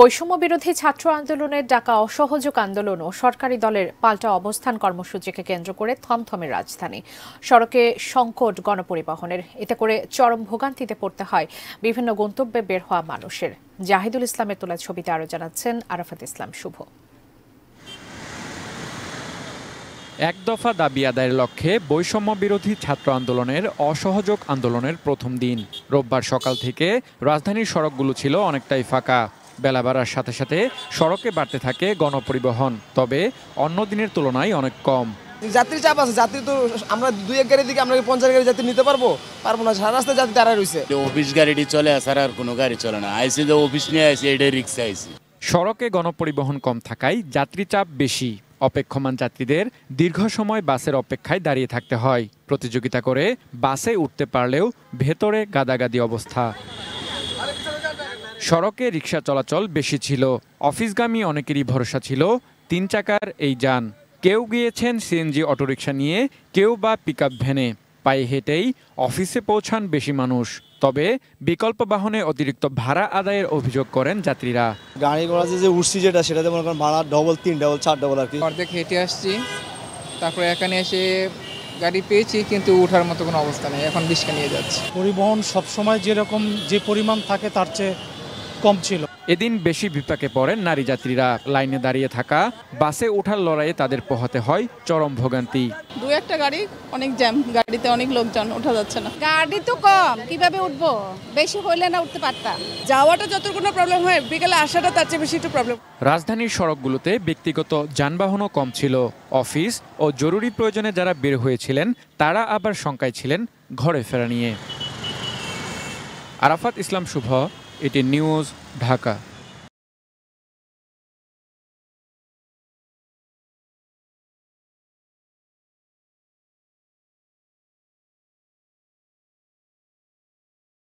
বৈষম্য বিরোধী ছাত্র আন্দোলনের ডাকা অসহযোগ আন্দোলন ও সরকারি দলের পাল্টা অবস্থান কর্মসূচিকে কেন্দ্র করে থমথমে রাজধানী। সড়কে সংকট গণপরিবহনের, এতে করে চরম ভোগান্তিতে পড়তে হয় বিভিন্ন গন্তব্যে বের হওয়া মানুষের। জাহিদুল ইসলামের তোলা ছবিতে আরও জানাচ্ছেন আরাফাত ইসলাম শুভ। এক দফা দাবি আদায়ের লক্ষ্যে বৈষম্য বিরোধী ছাত্র আন্দোলনের অসহযোগ আন্দোলনের প্রথম দিন রোববার সকাল থেকে রাজধানীর সড়কগুলো ছিল অনেকটাই ফাঁকা। বেলা বাড়ার সাথে সাথে সড়কে বাড়তে থাকে গণপরিবহন, তবে অন্য দিনের তুলনায় অনেক কম। যাত্রী চাপ আছে, যাত্রী তো আমরা দুই এক গাড়ি দিকে আমরা 50 গাড়ি যাত্রী নিতে পারবো না, সারা রাস্তায় যাত্রী দাঁড়ায় রয়েছে। অফিস গাড়িটি চলে আসার আর কোনো গাড়ি চলে না, আইসি যে অফিস নিয়ে আইসি এটাই রিক্সা আইসি। সড়কে গণপরিবহন কম থাকায় যাত্রী চাপ বেশি। অপেক্ষমান যাত্রীদের দীর্ঘ সময় বাসের অপেক্ষায় দাঁড়িয়ে থাকতে হয়। প্রতিযোগিতা করে বাসে উঠতে পারলেও ভেতরে গাদাগাদি অবস্থা। সড়কে রিক্সা চলাচল বেশি ছিল। অফিসগামী অনেকেরই ভরসা ছিল 3 চাকার এই যান। কেউ গিয়েছেন সিএনজি অটোরিকশা নিয়ে, কেউ বা পিকআপ ভ্যানে। পায়ে হেঁটেই অফিসে পৌঁছান বেশি মানুষ। তবে বিকল্প বাহনে অতিরিক্ত ভাড়া আদায়ের অভিযোগ করেন যাত্রীরা। গাড়ি ঘোড়া যে উঠছি সেটাতে মনে করেন ভাড়া ডবল 3 ডবল 4 ডবল আর কি। অর্ধেক হেঁটে আসছি, তারপরে এখানে এসে গাড়ি পেয়েছি, কিন্তু ওঠার মতো কোনো অবস্থা নেই, এখন রিক্সা নিয়ে যাচ্ছি। পরিবহন সবসময় যেরকম যে পরিমাণ থাকে তার চেয়ে কম ছিল। এদিন বেশি বিপাকে পড়েন নারী যাত্রীরা। লাইনে দাঁড়িয়ে থাকা, বাসে ওঠার লড়াইয়ে তাদের পোহাতে হয় চরম ভোগান্তি। দু একটা গাড়ি অনেক জ্যাম, গাড়িতে অনেক লোকজন, ওঠা যাচ্ছে না। গাড়ি তো কম, কিভাবে উঠবো? বেশি হইলে না উঠতে পারতাম। যাওয়াটা যত কোনো প্রবলেম হয়, বিকেলে আসাটা তার চেয়ে বেশি একটু প্রবলেম। রাজধানীর সড়কগুলোতে ব্যক্তিগত যানবাহনও কম ছিল। অফিস ও জরুরি প্রয়োজনে যারা বের হয়েছিলেন তারা আবার শঙ্কায় ছিলেন ঘরে ফেরা নিয়ে। আরাফাত ইসলাম শুভ, এটি নিউজ, ঢাকা।